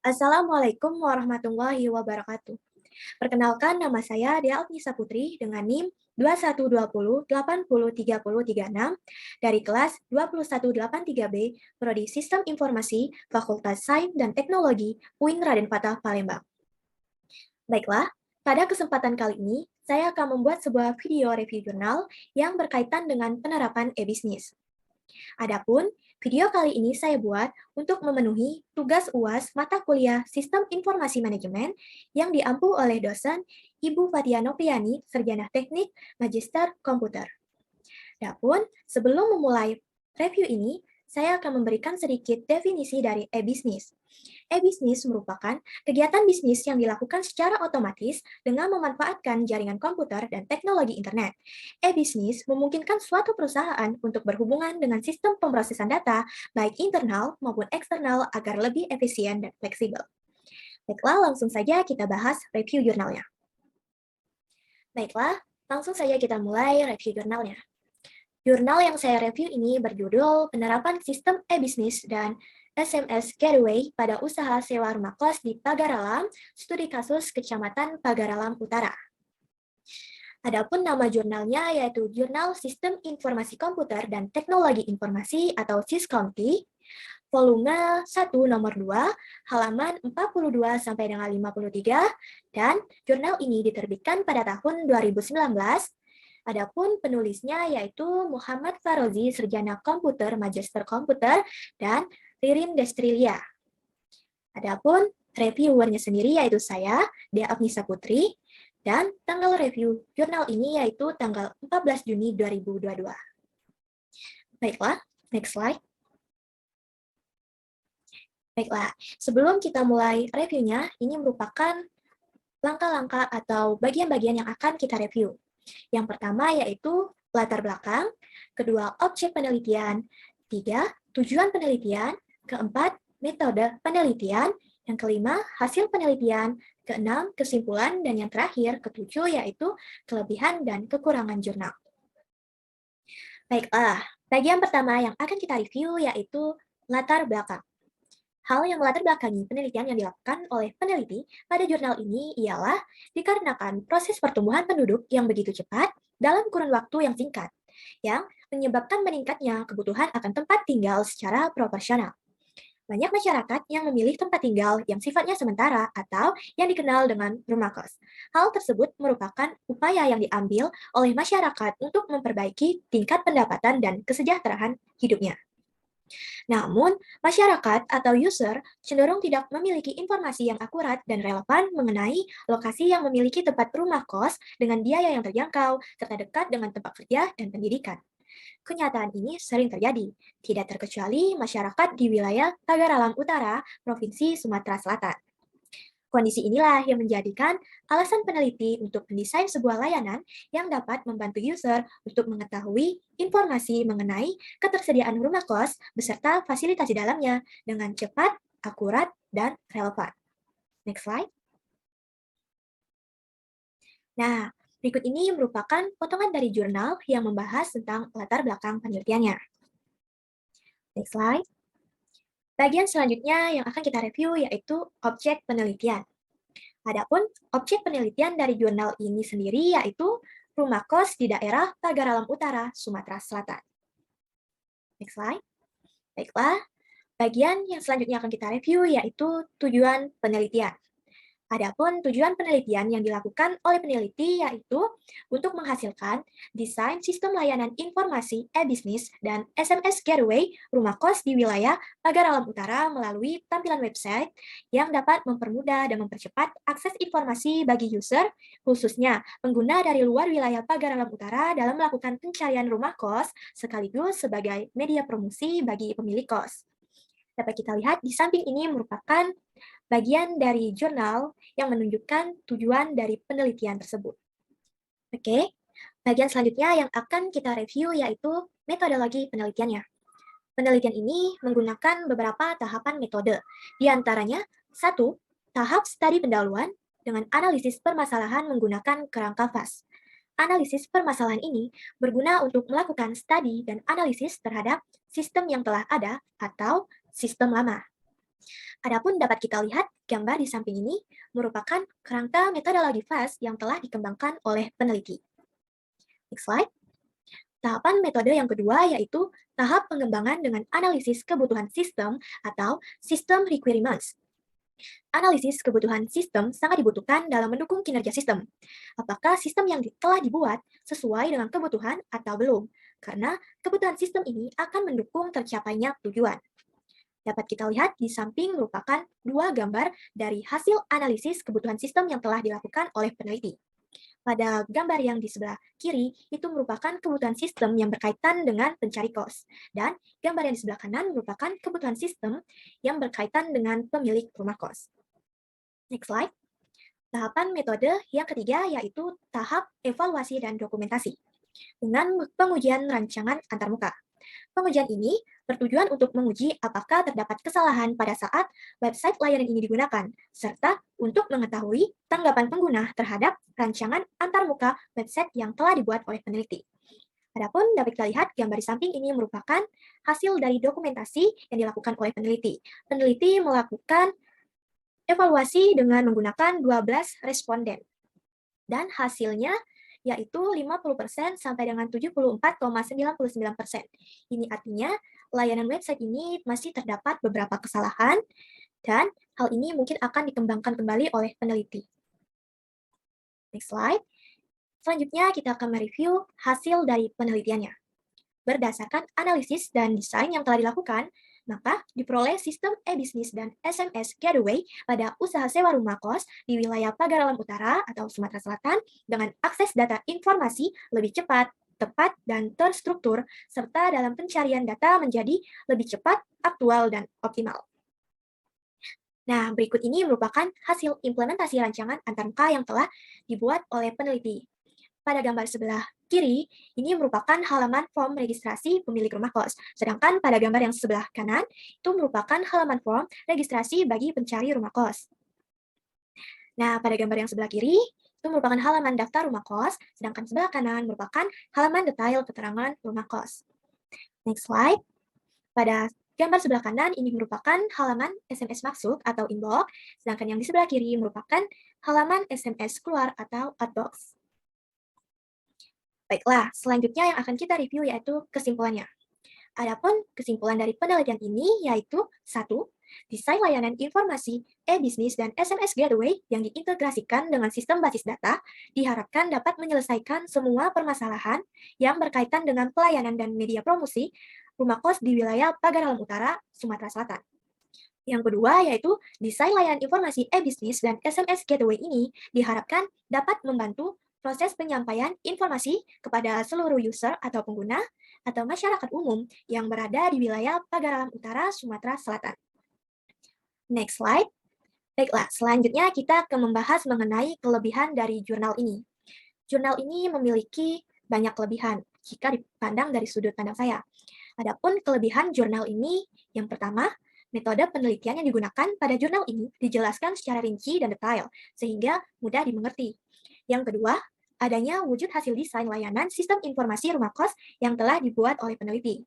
Assalamualaikum warahmatullahi wabarakatuh. Perkenalkan, nama saya Dea Alnisa Putri dengan NIM 2120803036 dari kelas 2183B Prodi Sistem Informasi Fakultas Sains dan Teknologi UIN Raden Fatah Palembang. Baiklah, pada kesempatan kali ini saya akan membuat sebuah video review jurnal yang berkaitan dengan penerapan e-bisnis. Adapun, video kali ini saya buat untuk memenuhi tugas UAS mata kuliah Sistem Informasi Manajemen yang diampu oleh dosen Ibu Fatia Nopriani, Sarjana Teknik Magister Komputer. Adapun, sebelum memulai review ini, saya akan memberikan sedikit definisi dari e-bisnis. E-bisnis merupakan kegiatan bisnis yang dilakukan secara otomatis dengan memanfaatkan jaringan komputer dan teknologi internet. E-bisnis memungkinkan suatu perusahaan untuk berhubungan dengan sistem pemrosesan data, baik internal maupun eksternal, agar lebih efisien dan fleksibel. Baiklah, langsung saja kita bahas review jurnalnya. Baiklah, langsung saja kita mulai review jurnalnya. Jurnal yang saya review ini berjudul Penerapan Sistem E-Bisnis dan SMS Gateway pada Usaha Sewa Rumah Kos di Pagaralam, Studi Kasus Kecamatan Pagaralam Utara. Adapun nama jurnalnya yaitu Jurnal Sistem Informasi Komputer dan Teknologi Informasi atau SISKOMPI, volume 1 nomor 2, halaman 42 sampai dengan 53, dan jurnal ini diterbitkan pada tahun 2019. Adapun penulisnya yaitu Muhammad Farozi, Sarjana Komputer, Magister Komputer, dan Ririn Destrilia. Adapun reviewernya sendiri yaitu saya, Dea Alnisa Putri, dan tanggal review jurnal ini yaitu tanggal 14 Juni 2022. Baiklah, next slide. Baiklah, sebelum kita mulai reviewnya, ini merupakan langkah-langkah atau bagian-bagian yang akan kita review. Yang pertama yaitu latar belakang, kedua objek penelitian, tiga tujuan penelitian, keempat metode penelitian, yang kelima hasil penelitian, keenam kesimpulan, dan yang terakhir ketujuh yaitu kelebihan dan kekurangan jurnal. Baiklah, bagian pertama yang akan kita review yaitu latar belakang. Hal yang melatar belakangi penelitian yang dilakukan oleh peneliti pada jurnal ini ialah dikarenakan proses pertumbuhan penduduk yang begitu cepat dalam kurun waktu yang singkat, yang menyebabkan meningkatnya kebutuhan akan tempat tinggal secara proporsional. Banyak masyarakat yang memilih tempat tinggal yang sifatnya sementara atau yang dikenal dengan rumah kos. Hal tersebut merupakan upaya yang diambil oleh masyarakat untuk memperbaiki tingkat pendapatan dan kesejahteraan hidupnya. Namun, masyarakat atau user cenderung tidak memiliki informasi yang akurat dan relevan mengenai lokasi yang memiliki tempat rumah kos dengan biaya yang terjangkau, serta dekat dengan tempat kerja dan pendidikan. Kenyataan ini sering terjadi, tidak terkecuali masyarakat di wilayah Pagaralam Utara, Provinsi Sumatera Selatan. Kondisi inilah yang menjadikan alasan peneliti untuk mendesain sebuah layanan yang dapat membantu user untuk mengetahui informasi mengenai ketersediaan rumah kos beserta fasilitas di dalamnya dengan cepat, akurat, dan relevan. Next slide. Nah, berikut ini merupakan potongan dari jurnal yang membahas tentang latar belakang penelitiannya. Next slide. Bagian selanjutnya yang akan kita review yaitu objek penelitian. Adapun objek penelitian dari jurnal ini sendiri yaitu rumah kos di daerah Pagaralam Utara, Sumatera Selatan. Next slide. Baiklah, bagian yang selanjutnya akan kita review yaitu tujuan penelitian. Adapun tujuan penelitian yang dilakukan oleh peneliti yaitu untuk menghasilkan desain sistem layanan informasi e-bisnis dan SMS Gateway rumah kos di wilayah Pagaralam Utara melalui tampilan website yang dapat mempermudah dan mempercepat akses informasi bagi user, khususnya pengguna dari luar wilayah Pagaralam Utara dalam melakukan pencarian rumah kos sekaligus sebagai media promosi bagi pemilik kos. Dapat kita lihat di samping ini merupakan bagian dari jurnal yang menunjukkan tujuan dari penelitian tersebut. Oke, bagian selanjutnya yang akan kita review yaitu metodologi penelitiannya. Penelitian ini menggunakan beberapa tahapan metode, di antaranya 1. Tahap studi pendahuluan dengan analisis permasalahan menggunakan kerangka FAS. Analisis permasalahan ini berguna untuk melakukan studi dan analisis terhadap sistem yang telah ada atau sistem lama. Adapun dapat kita lihat, gambar di samping ini merupakan kerangka metodologi FAST yang telah dikembangkan oleh peneliti. Next slide. Tahapan metode yang kedua yaitu tahap pengembangan dengan analisis kebutuhan sistem atau System Requirements. Analisis kebutuhan sistem sangat dibutuhkan dalam mendukung kinerja sistem. Apakah sistem yang telah dibuat sesuai dengan kebutuhan atau belum? Karena kebutuhan sistem ini akan mendukung tercapainya tujuan. Dapat kita lihat di samping merupakan dua gambar dari hasil analisis kebutuhan sistem yang telah dilakukan oleh peneliti. Pada gambar yang di sebelah kiri, itu merupakan kebutuhan sistem yang berkaitan dengan pencari kos. Dan gambar yang di sebelah kanan merupakan kebutuhan sistem yang berkaitan dengan pemilik rumah kos. Next slide. Tahapan metode yang ketiga yaitu tahap evaluasi dan dokumentasi dengan pengujian rancangan antarmuka. Pengujian ini bertujuan untuk menguji apakah terdapat kesalahan pada saat website layanan ini digunakan, serta untuk mengetahui tanggapan pengguna terhadap rancangan antarmuka website yang telah dibuat oleh peneliti. Adapun dapat kita lihat gambar di samping ini merupakan hasil dari dokumentasi yang dilakukan oleh peneliti. Peneliti melakukan evaluasi dengan menggunakan 12 responden. Dan hasilnya yaitu 50% sampai dengan 74,99%. Ini artinya layanan website ini masih terdapat beberapa kesalahan dan hal ini mungkin akan dikembangkan kembali oleh peneliti. Next slide. Selanjutnya kita akan mereview hasil dari penelitiannya. Berdasarkan analisis dan desain yang telah dilakukan, maka diperoleh sistem e-bisnis dan SMS Gateway pada usaha sewa rumah kos di wilayah Pagar Alam Utara atau Sumatera Selatan dengan akses data informasi lebih cepat, tepat, dan terstruktur, serta dalam pencarian data menjadi lebih cepat, aktual, dan optimal. Nah, berikut ini merupakan hasil implementasi rancangan antarmuka yang telah dibuat oleh peneliti. Pada gambar sebelah kiri, ini merupakan halaman form registrasi pemilik rumah kos. Sedangkan pada gambar yang sebelah kanan, itu merupakan halaman form registrasi bagi pencari rumah kos. Nah, pada gambar yang sebelah kiri, itu merupakan halaman daftar rumah kos, sedangkan sebelah kanan merupakan halaman detail keterangan rumah kos. Next slide. Pada gambar sebelah kanan ini merupakan halaman SMS masuk atau inbox, sedangkan yang di sebelah kiri merupakan halaman SMS keluar atau outbox. Baiklah, selanjutnya yang akan kita review yaitu kesimpulannya. Adapun kesimpulan dari penelitian ini yaitu 1. Desain layanan informasi, e-bisnis, dan SMS Gateway yang diintegrasikan dengan sistem basis data diharapkan dapat menyelesaikan semua permasalahan yang berkaitan dengan pelayanan dan media promosi rumah kos di wilayah Pagar Alam Utara, Sumatera Selatan. Yang kedua yaitu desain layanan informasi e-bisnis dan SMS Gateway ini diharapkan dapat membantu proses penyampaian informasi kepada seluruh user atau pengguna atau masyarakat umum yang berada di wilayah Pagar Alam Utara, Sumatera Selatan. Next slide. Baiklah, selanjutnya kita akan membahas mengenai kelebihan dari jurnal ini. Jurnal ini memiliki banyak kelebihan jika dipandang dari sudut pandang saya. Adapun kelebihan jurnal ini, yang pertama, metode penelitian yang digunakan pada jurnal ini dijelaskan secara rinci dan detail, sehingga mudah dimengerti. Yang kedua, adanya wujud hasil desain layanan sistem informasi rumah kos yang telah dibuat oleh peneliti.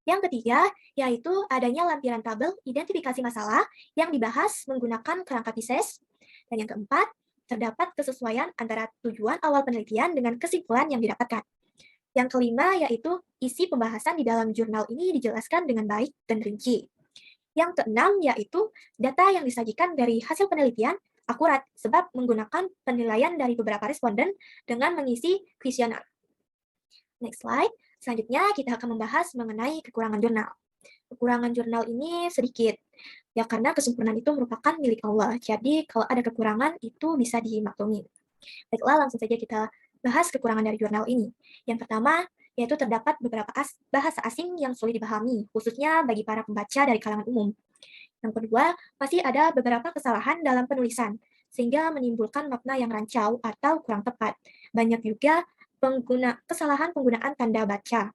Yang ketiga, yaitu adanya lampiran tabel identifikasi masalah yang dibahas menggunakan kerangka Pisces. Dan yang keempat, terdapat kesesuaian antara tujuan awal penelitian dengan kesimpulan yang didapatkan. Yang kelima, yaitu isi pembahasan di dalam jurnal ini dijelaskan dengan baik dan rinci. Yang keenam, yaitu data yang disajikan dari hasil penelitian akurat sebab menggunakan penilaian dari beberapa responden dengan mengisi kuesioner. Next slide. Selanjutnya kita akan membahas mengenai kekurangan jurnal. Kekurangan jurnal ini sedikit, ya karena kesempurnaan itu merupakan milik Allah. Jadi kalau ada kekurangan itu bisa dimaklumi. Baiklah, langsung saja kita bahas kekurangan dari jurnal ini. Yang pertama, yaitu terdapat beberapa bahasa asing yang sulit dipahami, khususnya bagi para pembaca dari kalangan umum. Yang kedua, masih ada beberapa kesalahan dalam penulisan, sehingga menimbulkan makna yang rancau atau kurang tepat. Banyak juga kesalahan penggunaan tanda baca.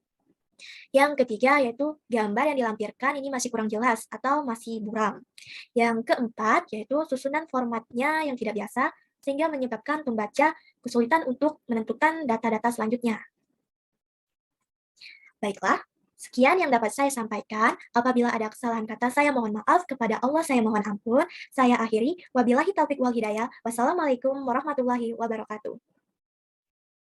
Yang ketiga yaitu gambar yang dilampirkan ini masih kurang jelas atau masih buram. Yang keempat yaitu susunan formatnya yang tidak biasa, sehingga menyebabkan pembaca kesulitan untuk menentukan data-data selanjutnya. Baiklah, Sekian yang dapat saya sampaikan. Apabila ada kesalahan kata, saya mohon maaf. Kepada Allah, saya mohon ampun. Saya akhiri. Wabillahi taufiq wal hidayah. Wassalamualaikum warahmatullahi wabarakatuh.